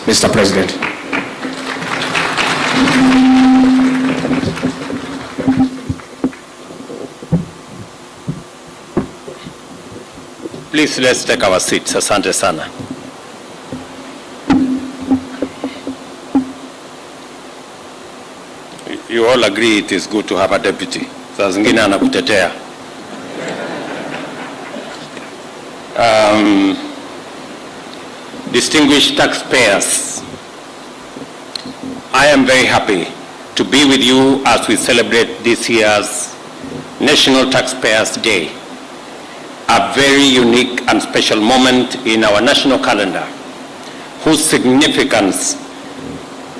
Mr. President. Please, let's take our seats. Asante sana. You all agree it is good to have a deputy. Saa zingine anakutetea. Distinguished taxpayers, I am very happy to be with you as we celebrate this year's National Taxpayers Day, a very unique and special moment in our national calendar, whose significance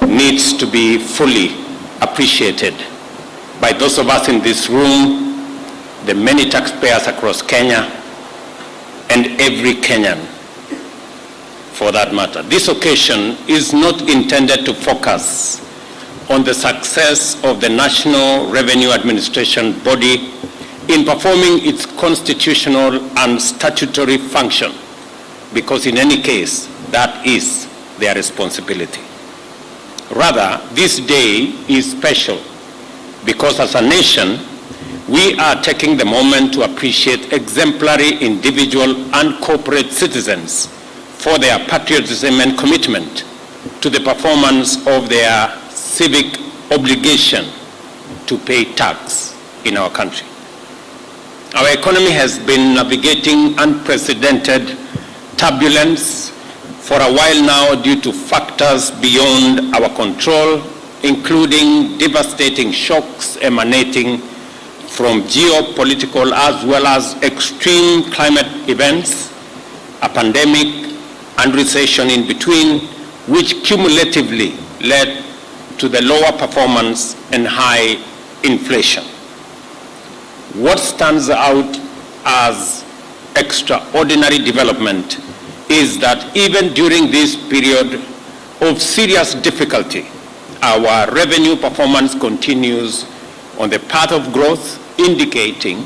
needs to be fully appreciated by those of us in this room, the many taxpayers across Kenya, and every Kenyan for that matter. This occasion is not intended to focus on the success of the National Revenue Administration body in performing its constitutional and statutory function, because in any case, that is their responsibility. Rather, this day is special because as a nation, we are taking the moment to appreciate exemplary individual and corporate citizens for their patriotism and commitment to the performance of their civic obligation to pay tax in our country. Our economy has been navigating unprecedented turbulence for a while now due to factors beyond our control, including devastating shocks emanating from geopolitical as well as extreme climate events, a pandemic, and recession in between, which cumulatively led to the lower performance and high inflation. What stands out as extraordinary development is that even during this period of serious difficulty, our revenue performance continues on the path of growth, indicating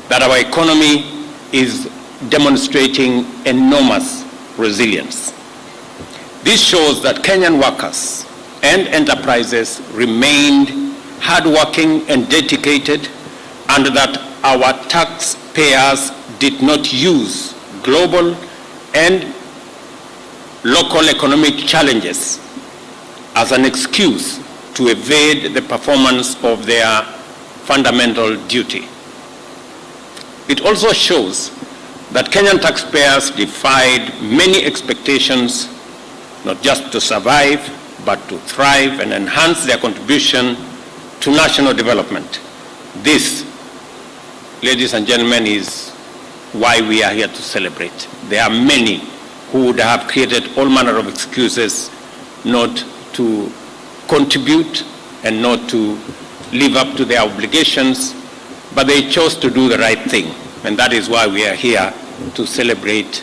that our economy is demonstrating enormous resilience. This shows that Kenyan workers and enterprises remained hardworking and dedicated, and that our taxpayers did not use global and local economic challenges as an excuse to evade the performance of their fundamental duty. It also shows that Kenyan taxpayers defied many expectations, not just to survive, but to thrive and enhance their contribution to national development. This, ladies and gentlemen, is why we are here to celebrate. There are many who would have created all manner of excuses not to contribute and not to live up to their obligations, but they chose to do the right thing. And that is why we are here to celebrate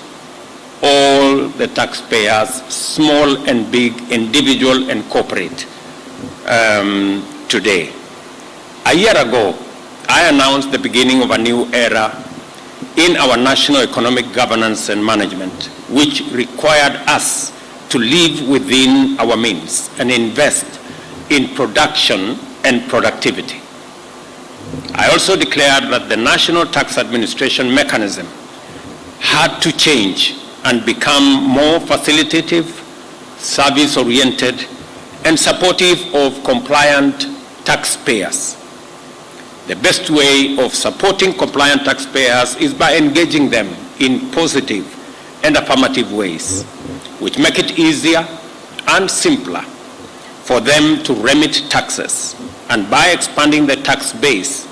all the taxpayers, small and big, individual and corporate, today. A year ago, I announced the beginning of a new era in our national economic governance and management, which required us to live within our means and invest in production and productivity. I also declared that the National Tax Administration mechanism had to change and become more facilitative, service-oriented, and supportive of compliant taxpayers. The best way of supporting compliant taxpayers is by engaging them in positive and affirmative ways, which make it easier and simpler for them to remit taxes, and by expanding the tax base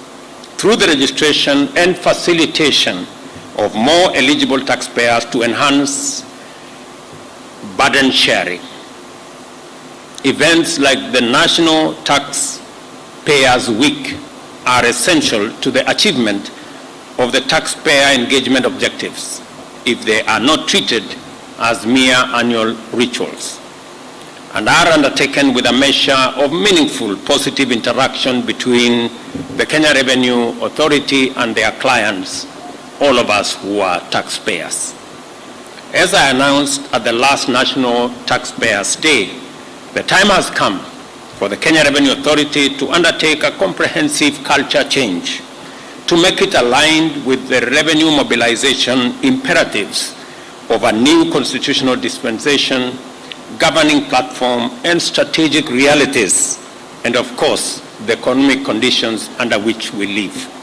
through the registration and facilitation of more eligible taxpayers to enhance burden sharing. Events like the National Taxpayers Week are essential to the achievement of the taxpayer engagement objectives if they are not treated as mere annual rituals, and are undertaken with a measure of meaningful positive interaction between the Kenya Revenue Authority and their clients, all of us who are taxpayers. As I announced at the last National Taxpayers' Day, the time has come for the Kenya Revenue Authority to undertake a comprehensive culture change to make it aligned with the revenue mobilization imperatives of a new constitutional dispensation, governing platform, and strategic realities, and of course, the economic conditions under which we live.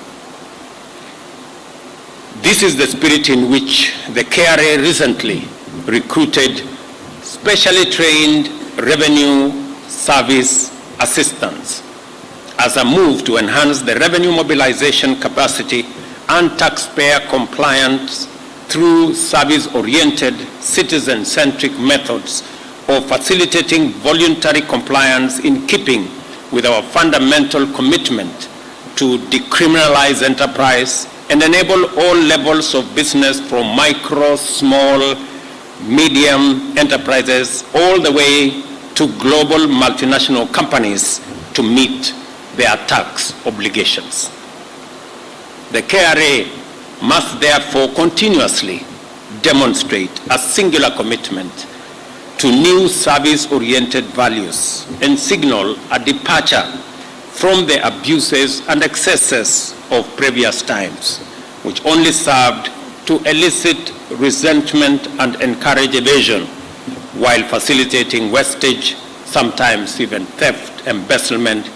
This is the spirit in which the KRA recently recruited specially trained revenue service assistants as a move to enhance the revenue mobilization capacity and taxpayer compliance through service-oriented, citizen-centric methods of facilitating voluntary compliance in keeping with our fundamental commitment to decriminalize enterprise and enable all levels of business from micro, small, medium enterprises all the way to global multinational companies to meet their tax obligations. The KRA must therefore continuously demonstrate a singular commitment to new service-oriented values and signal a departure from the abuses and excesses of previous times, which only served to elicit resentment and encourage evasion while facilitating wastage, sometimes even theft, embezzlement,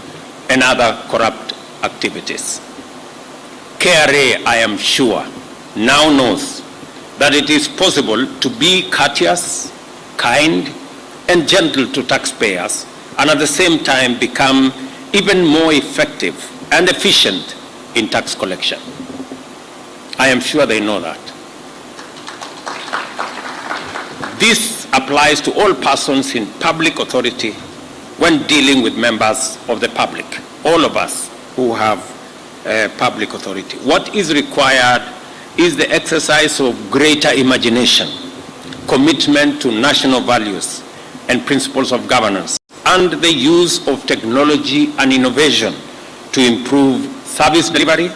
and other corrupt activities. KRA, I am sure, now knows that it is possible to be courteous, kind, and gentle to taxpayers, and at the same time become even more effective and efficient in tax collection. I am sure they know that. This applies to all persons in public authority when dealing with members of the public, all of us who have public authority. What is required is the exercise of greater imagination, commitment to national values and principles of governance, and the use of technology and innovation to improve service delivery.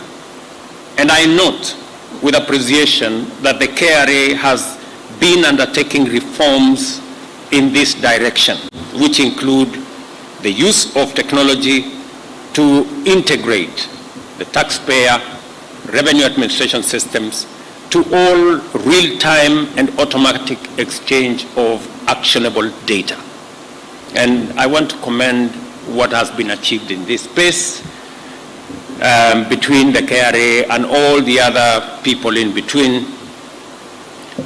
And I note with appreciation that the KRA has been undertaking reforms in this direction, which include the use of technology to integrate the taxpayer revenue administration systems to all real-time and automatic exchange of actionable data. And I want to commend what has been achieved in this space between the KRA and all the other people in between.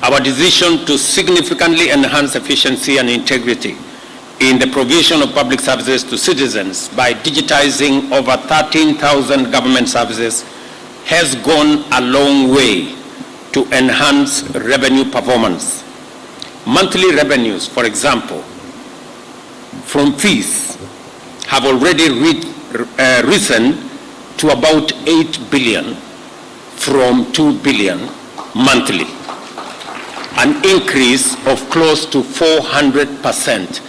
Our decision to significantly enhance efficiency and integrity in the provision of public services to citizens by digitizing over 13,000 government services has gone a long way to enhance revenue performance. Monthly revenues, for example, from fees have already risen to about 8 billion from 2 billion monthly, an increase of close to 400%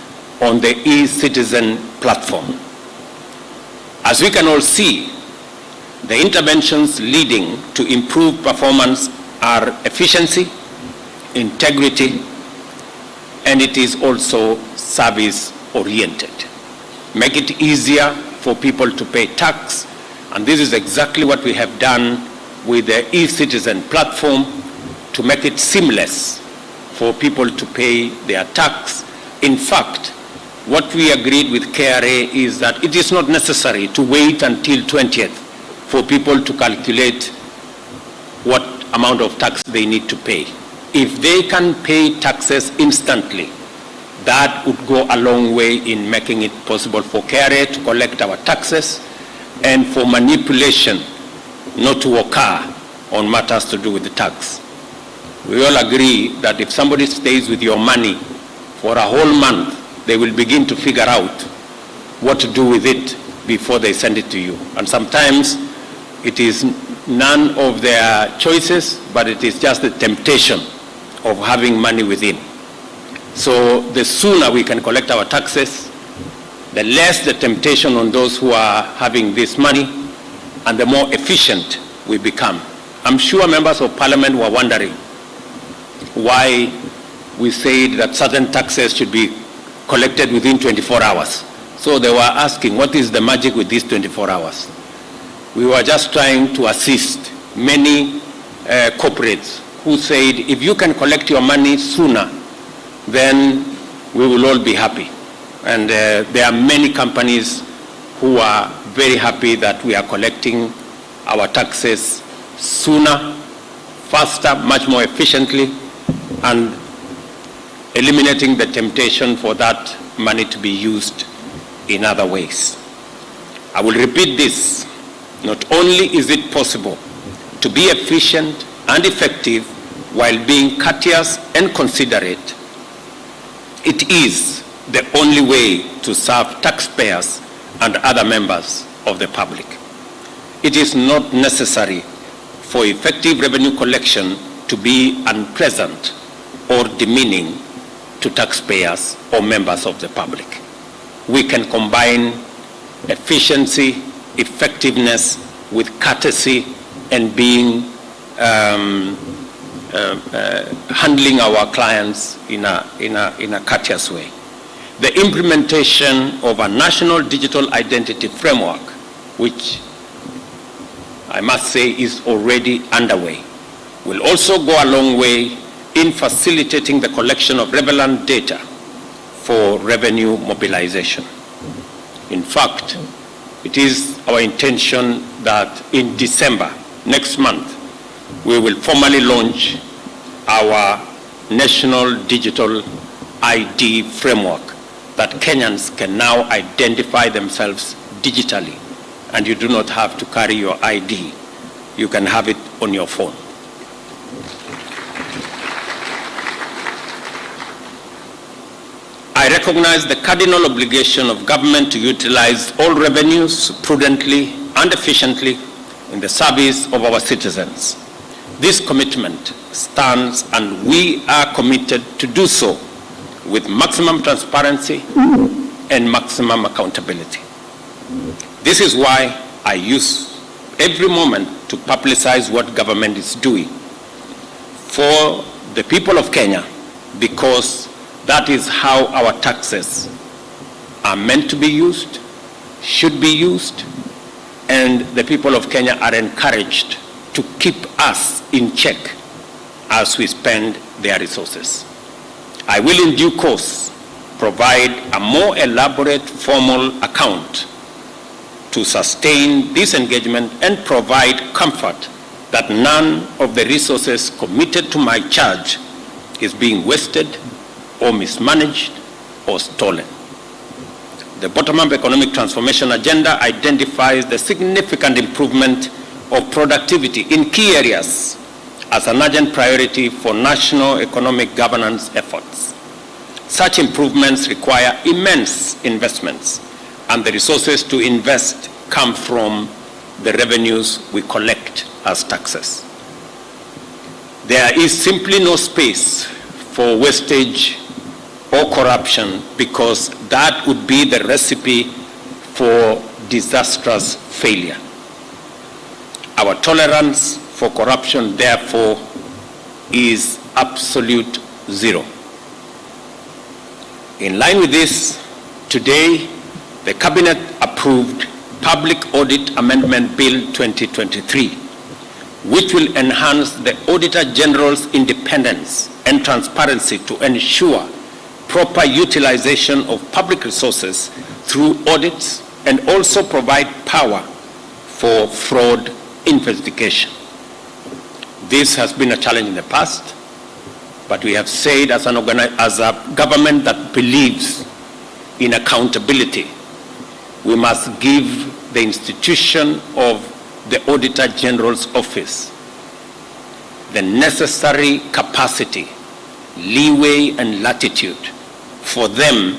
on the e-citizen platform. As we can all see, the interventions leading to improved performance are efficiency, integrity, and it is also service-oriented. Make it easier for people to pay tax, and this is exactly what we have done with the e-citizen platform to make it seamless for people to pay their tax. In fact, what we agreed with KRA is that it is not necessary to wait until 20th for people to calculate what amount of tax they need to pay. If they can pay taxes instantly, that would go a long way in making it possible for KRA to collect our taxes and for manipulation not to occur on matters to do with the tax. We all agree that if somebody stays with your money for a whole month, they will begin to figure out what to do with it before they send it to you. And sometimes it is none of their choices, but it is just the temptation of having money within. So the sooner we can collect our taxes, the less the temptation on those who are having this money, and the more efficient we become. I'm sure members of parliament were wondering why we said that certain taxes should be collected within 24 hours. So they were asking, what is the magic with these 24 hours? We were just trying to assist many corporates who said, if you can collect your money sooner, then we will all be happy. And there are many companies who are very happy that we are collecting our taxes sooner, faster, much more efficiently, and eliminating the temptation for that money to be used in other ways. I will repeat this. Not only is it possible to be efficient and effective while being courteous and considerate, it is the only way to serve taxpayers and other members of the public. It is not necessary for effective revenue collection to be unpleasant or demeaning to taxpayers or members of the public. We can combine efficiency, effectiveness with courtesy and being handling our clients in a courteous way. The implementation of a national digital identity framework, which I must say is already underway, will also go a long way in facilitating the collection of relevant data for revenue mobilization. In fact, it is our intention that in December, next month, we will formally launch our national digital ID framework that Kenyans can now identify themselves digitally, and you do not have to carry your ID. You can have it on your phone. I recognize the cardinal obligation of government to utilize all revenues prudently and efficiently in the service of our citizens. This commitment stands, and we are committed to do so with maximum transparency and maximum accountability. This is why I use every moment to publicize what government is doing for the people of Kenya, because that is how our taxes are meant to be used, should be used, and the people of Kenya are encouraged to keep us in check as we spend their resources. I will in due course provide a more elaborate formal account to sustain this engagement and provide comfort that none of the resources committed to my charge is being wasted or mismanaged or stolen. The bottom-up economic transformation agenda identifies the significant improvement of productivity in key areas as an urgent priority for national economic governance efforts. Such improvements require immense investments, and the resources to invest come from the revenues we collect as taxes. There is simply no space for wastage or corruption, because that would be the recipe for disastrous failure. Our tolerance for corruption, therefore, is absolute zero. In line with this, today, the Cabinet approved Public Audit Amendment Bill 2023, which will enhance the Auditor General's independence and transparency to ensure proper utilization of public resources through audits, and also provide power for fraud investigation. This has been a challenge in the past, but we have said as a government that believes in accountability, we must give the institution of the Auditor General's office the necessary capacity, leeway, and latitude for them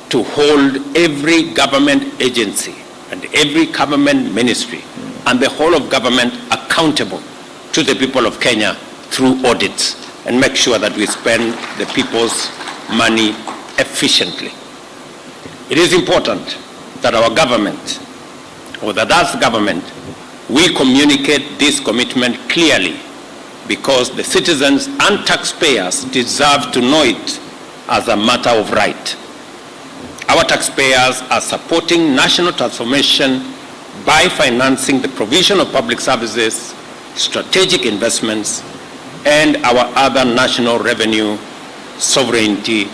to hold every government agency and every government ministry and the whole of government accountable to the people of Kenya through audits, and make sure that we spend the people's money efficiently. It is important that our government, or that as government, we communicate this commitment clearly, because the citizens and taxpayers deserve to know it as a matter of right. Our taxpayers are supporting national transformation by financing the provision of public services, strategic investments, and our other national revenue sovereignty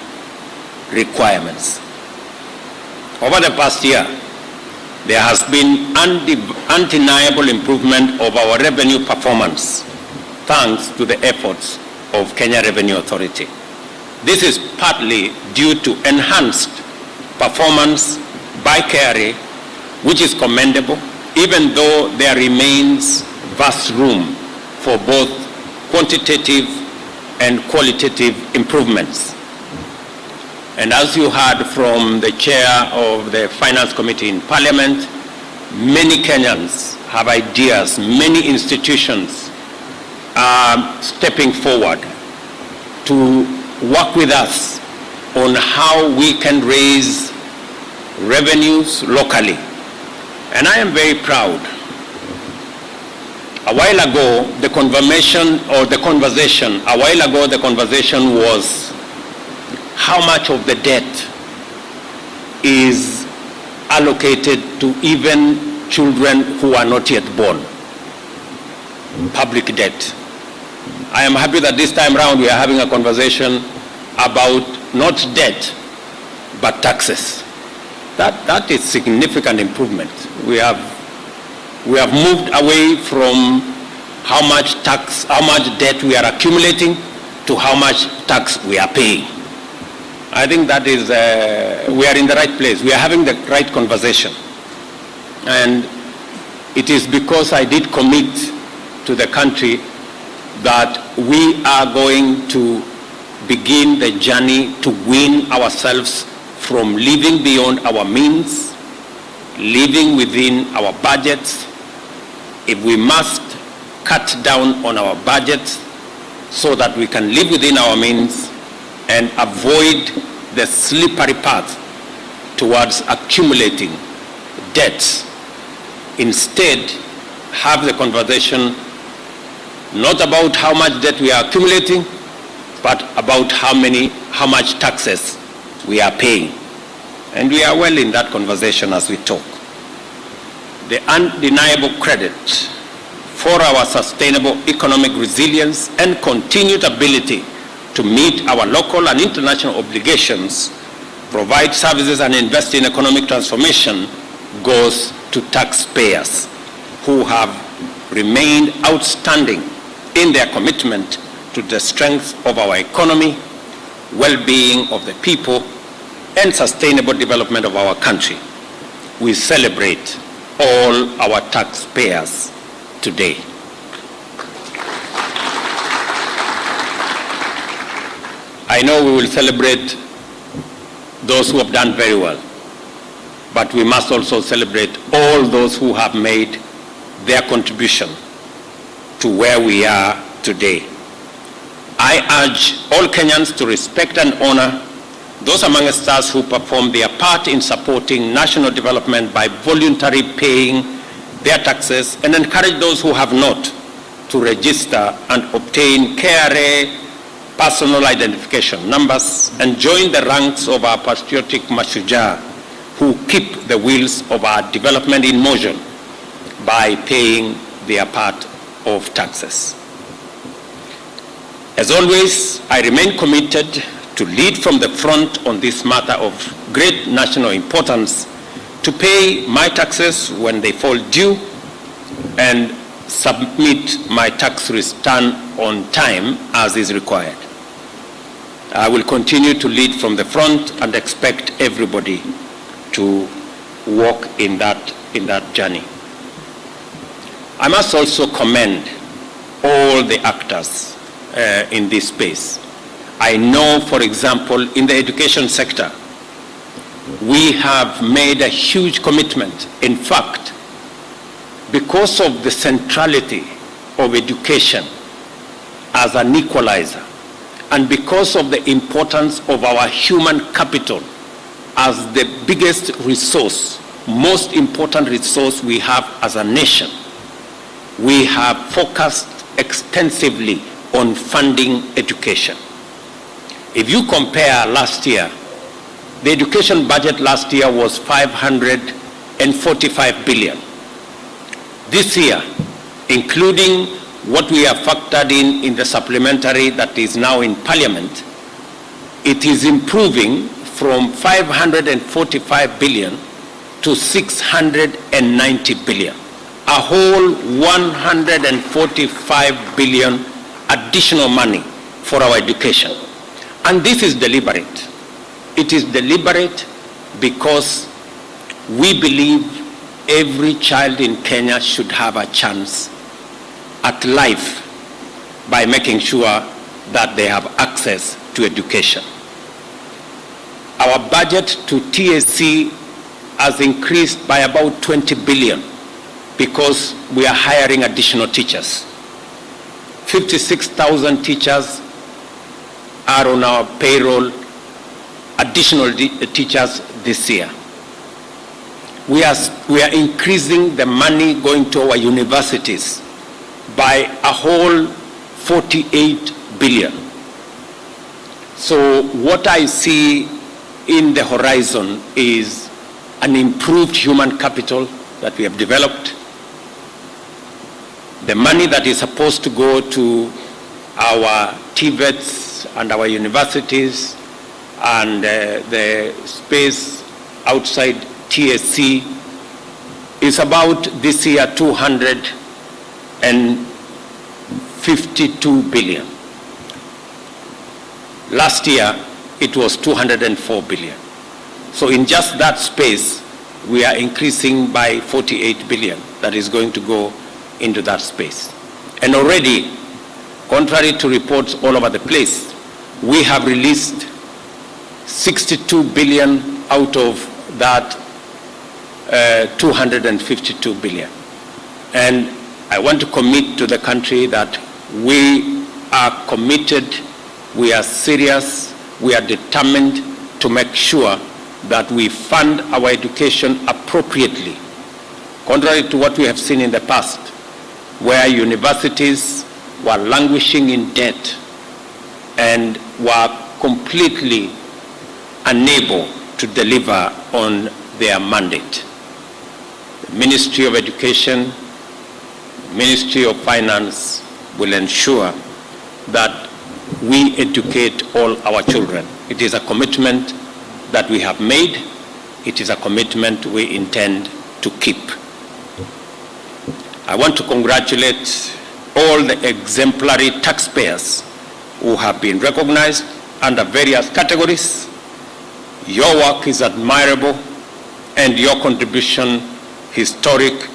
requirements. Over the past year, there has been undeniable improvement of our revenue performance thanks to the efforts of Kenya Revenue Authority. This is partly due to enhanced performance by KRA, which is commendable, even though there remains vast room for both quantitative and qualitative improvements. And as you heard from the chair of the Finance Committee in Parliament, many Kenyans have ideas, many institutions are stepping forward to work with us on how we can raise revenues locally. And I am very proud. A while ago, the conversation was how much of the debt is allocated to even children who are not yet born. Public debt. I am happy that this time around we are having a conversation about not debt, but taxes. That is significant improvement. We have moved away from how much debt we are accumulating to how much tax we are paying. I think that is, we are in the right place. We are having the right conversation. And it is because I did commit to the country that we are going to begin the journey to wean ourselves from living beyond our means, living within our budgets. If we must cut down on our budgets so that we can live within our means and avoid the slippery path towards accumulating debts. Instead, have the conversation not about how much debt we are accumulating, but about how much taxes we are paying. And we are well in that conversation as we talk. The undeniable credit for our sustainable economic resilience and continued ability to meet our local and international obligations, provide services and invest in economic transformation goes to taxpayers who have remained outstanding in their commitment to the strength of our economy, well-being of the people, and sustainable development of our country. We celebrate all our taxpayers today. I know we will celebrate those who have done very well, but we must also celebrate all those who have made their contribution to where we are today. I urge all Kenyans to respect and honor those amongst us who perform their part in supporting national development by voluntarily paying their taxes, and encourage those who have not to register and obtain KRA personal identification numbers and join the ranks of our patriotic mashujaa who keep the wheels of our development in motion by paying their part of taxes. As always, I remain committed to lead from the front on this matter of great national importance, to pay my taxes when they fall due and submit my tax return on time as is required. I will continue to lead from the front and expect everybody to walk in that journey. I must also commend all the actors in this space. I know, for example, in the education sector, we have made a huge commitment. In fact, because of the centrality of education as an equalizer, and because of the importance of our human capital as the biggest resource, most important resource we have as a nation, we have focused extensively on funding education. If you compare last year, the education budget last year was 545 billion. This year, including what we have factored in the supplementary that is now in Parliament, it is improving from 545 billion to 690 billion. A whole 145 billion additional money for our education. And this is deliberate. It is deliberate because we believe every child in Kenya should have a chance at life by making sure that they have access to education. Our budget to TSC has increased by about 20 billion because we are hiring additional teachers. 56,000 teachers are on our payroll, additional teachers this year. We are increasing the money going to our universities by a whole 48 billion. So what I see in the horizon is an improved human capital that we have developed. The money that is supposed to go to our TVETs and our universities and the space outside TSC is about this year 252 billion. Last year it was 204 billion. So in just that space we are increasing by 48 billion that is going to go into that space. And already, contrary to reports all over the place, we have released 62 billion out of that 252 billion. And I want to commit to the country that we are committed, we are serious, we are determined to make sure that we fund our education appropriately, contrary to what we have seen in the past, where universities were languishing in debt and were completely unable to deliver on their mandate. The Ministry of Education, Ministry of Finance will ensure that we educate all our children. It is a commitment that we have made. It is a commitment we intend to keep. I want to congratulate all the exemplary taxpayers who have been recognized under various categories. Your work is admirable and your contribution historic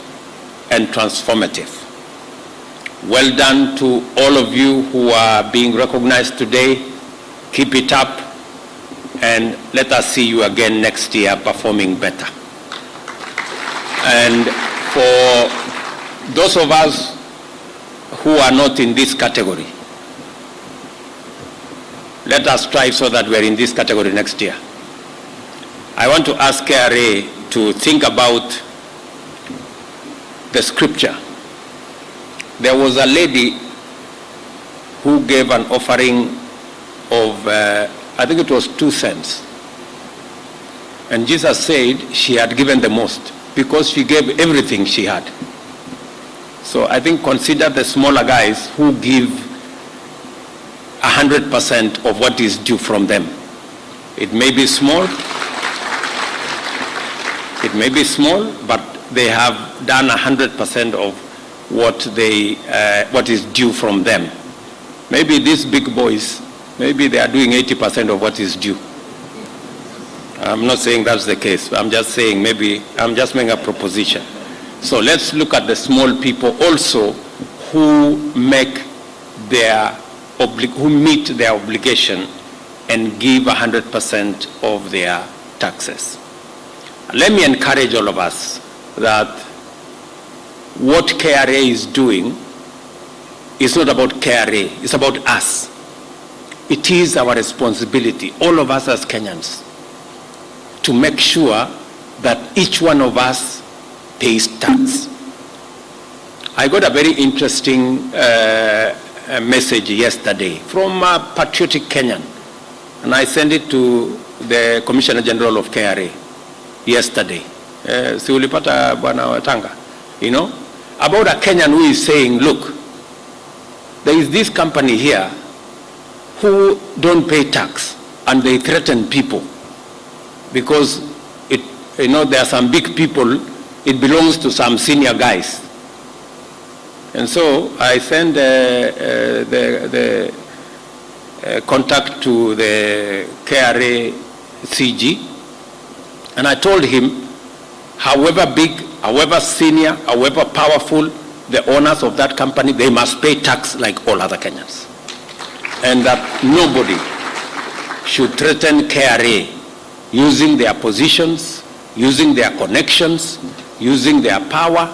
and transformative. Well done to all of you who are being recognized today. Keep it up and let us see you again next year performing better. And for those of us who are not in this category, let us strive so that we're in this category next year. I want to ask KRA to think about the scripture. There was a lady who gave an offering of, I think it was 2 cents. And Jesus said she had given the most because she gave everything she had. So I think consider the smaller guys who give 100% of what is due from them. It may be small, but they have done 100% of what is due from them. Maybe these big boys, maybe they are doing 80% of what is due. I'm not saying that's the case. I'm just saying maybe, I'm just making a proposition. So let's look at the small people also who meet their obligation and give 100% of their taxes. Let me encourage all of us that what KRA is doing is not about KRA, it's about us. It is our responsibility, all of us as Kenyans, to make sure that each one of us pays tax. I got a very interesting message yesterday from a patriotic Kenyan, and I sent it to the Commissioner General of KRA yesterday. Si ulipata bwana Watanga, you know, about a Kenyan who is saying, look, there is this company here who don't pay tax and they threaten people because there are some big people, it belongs to some senior guys. And so I sent the contact to the KRA CG, and I told him, however big, however senior, however powerful the owners of that company, they must pay tax like all other Kenyans. And that nobody should threaten KRA using their positions, using their connections, using their power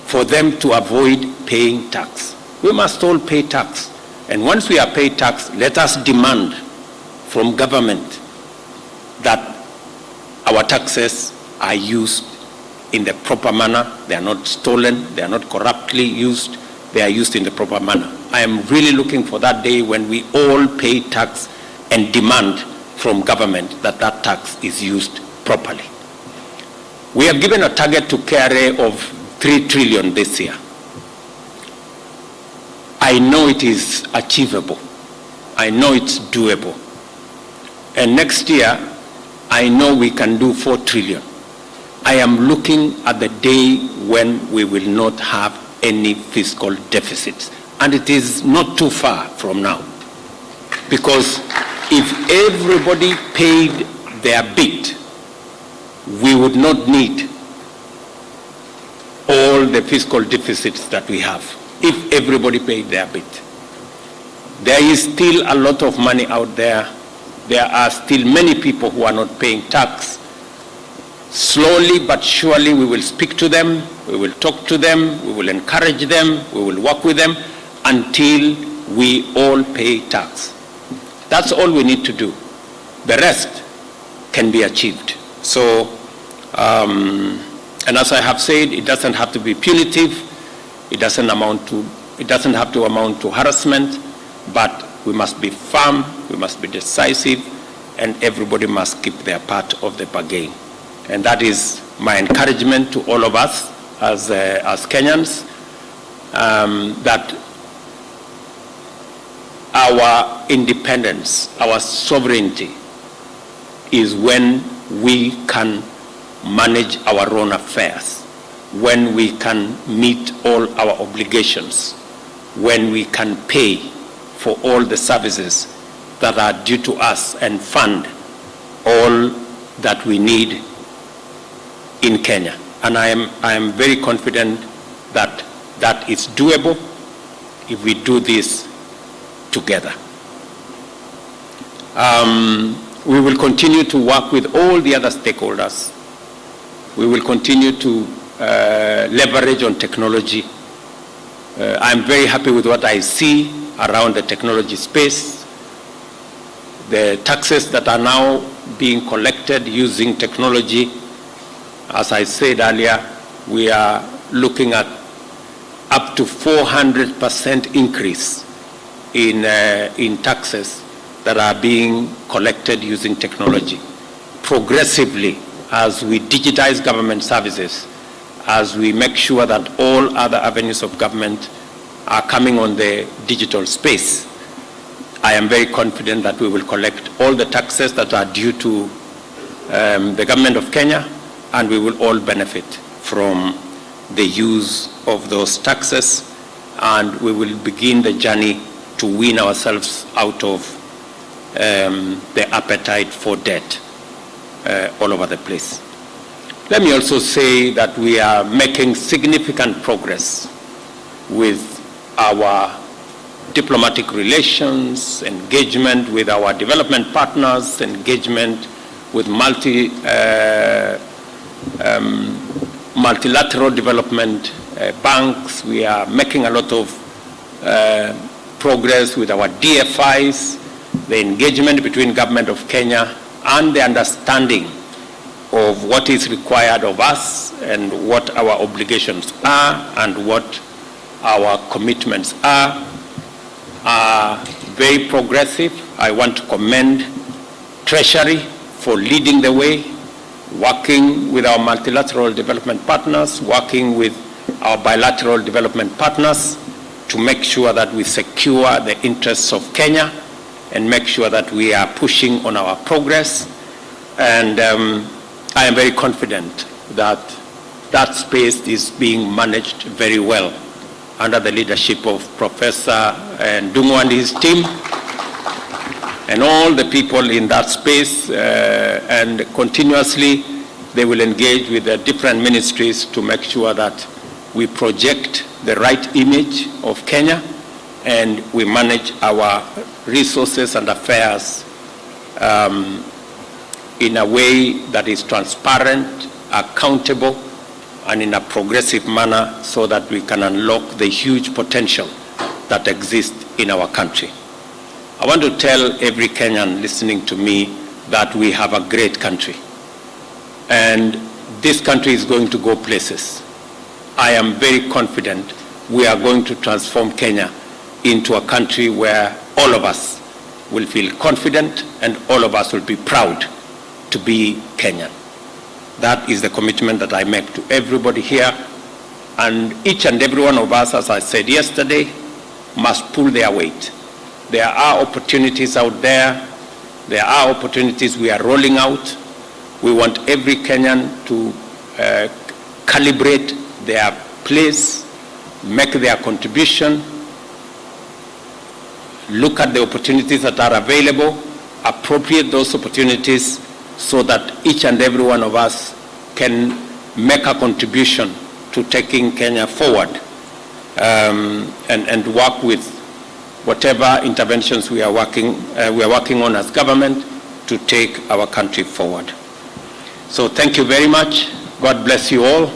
for them to avoid paying tax. We must all pay tax. And once we are paid tax, let us demand from government that our taxes are used in the proper manner. They are not stolen, they are not corruptly used, they are used in the proper manner. I am really looking for that day when we all pay tax and demand from government that that tax is used properly. We have given a target to KRA of 3 trillion this year. I know it is achievable. I know it's doable. And next year, I know we can do 4 trillion. I am looking at the day when we will not have any fiscal deficits. And it is not too far from now. Because if everybody paid their bit, we would not need all the fiscal deficits that we have. If everybody paid their bit. There is still a lot of money out there. There are still many people who are not paying tax. Slowly but surely we will speak to them, we will talk to them, we will encourage them, we will work with them until we all pay tax. That's all we need to do. The rest can be achieved. So, and as I have said, it doesn't have to be punitive. It doesn't have to amount to harassment, but we must be firm, we must be decisive, and everybody must keep their part of the bargain. And that is my encouragement to all of us as Kenyans, that our independence, our sovereignty is when we can manage our own affairs, when we can meet all our obligations, when we can pay for all the services that are due to us and fund all that we need in Kenya. And I am very confident that that is doable if we do this together. We will continue to work with all the other stakeholders. We will continue to leverage on technology. I'm very happy with what I see around the technology space. The taxes that are now being collected using technology, as I said earlier, we are looking at up to 400% increase in taxes that are being collected using technology. Progressively, as we digitize government services, as we make sure that all other avenues of government are coming on the digital space, I am very confident that we will collect all the taxes that are due to the government of Kenya, and we will all benefit from the use of those taxes, and we will begin the journey to wean ourselves out of the appetite for debt all over the place. Let me also say that we are making significant progress with our diplomatic relations, engagement with our development partners, engagement with multilateral development banks. We are making a lot of progress with our DFIs, the engagement between government of Kenya and the understanding of what is required of us and what our obligations are and what our commitments are very progressive. I want to commend Treasury for leading the way, working with our multilateral development partners, working with our bilateral development partners to make sure that we secure the interests of Kenya and make sure that we are pushing on our progress. And I am very confident that that space is being managed very well under the leadership of Professor Ndung'u and his team, and all the people in that space, and continuously they will engage with the different ministries to make sure that we project the right image of Kenya and we manage our resources and affairs in a way that is transparent, accountable, and in a progressive manner so that we can unlock the huge potential that exists in our country. I want to tell every Kenyan listening to me that we have a great country. And this country is going to go places. I am very confident we are going to transform Kenya into a country where all of us will feel confident and all of us will be proud to be Kenyan. That is the commitment that I make to everybody here. And each and every one of us, as I said yesterday, must pull their weight. There are opportunities out there. There are opportunities we are rolling out. We want every Kenyan to calibrate their place, make their contribution, look at the opportunities that are available, appropriate those opportunities so that each and every one of us can make a contribution to taking Kenya forward, and work with whatever interventions we are working on as government to take our country forward. So thank you very much. God bless you all,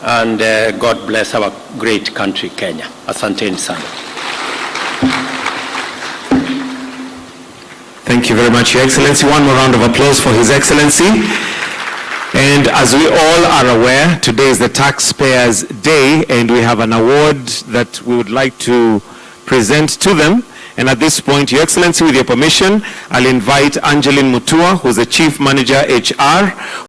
and God bless our great country, Kenya. Asanteni sana. Thank you very much, Your Excellency. One more round of applause for His Excellency. And as we all are aware, today is the Taxpayers' Day, and we have an award that we would like to present to them. And at this point, Your Excellency, with your permission, I'll invite Angeline Mutua, who's the Chief Manager, HR,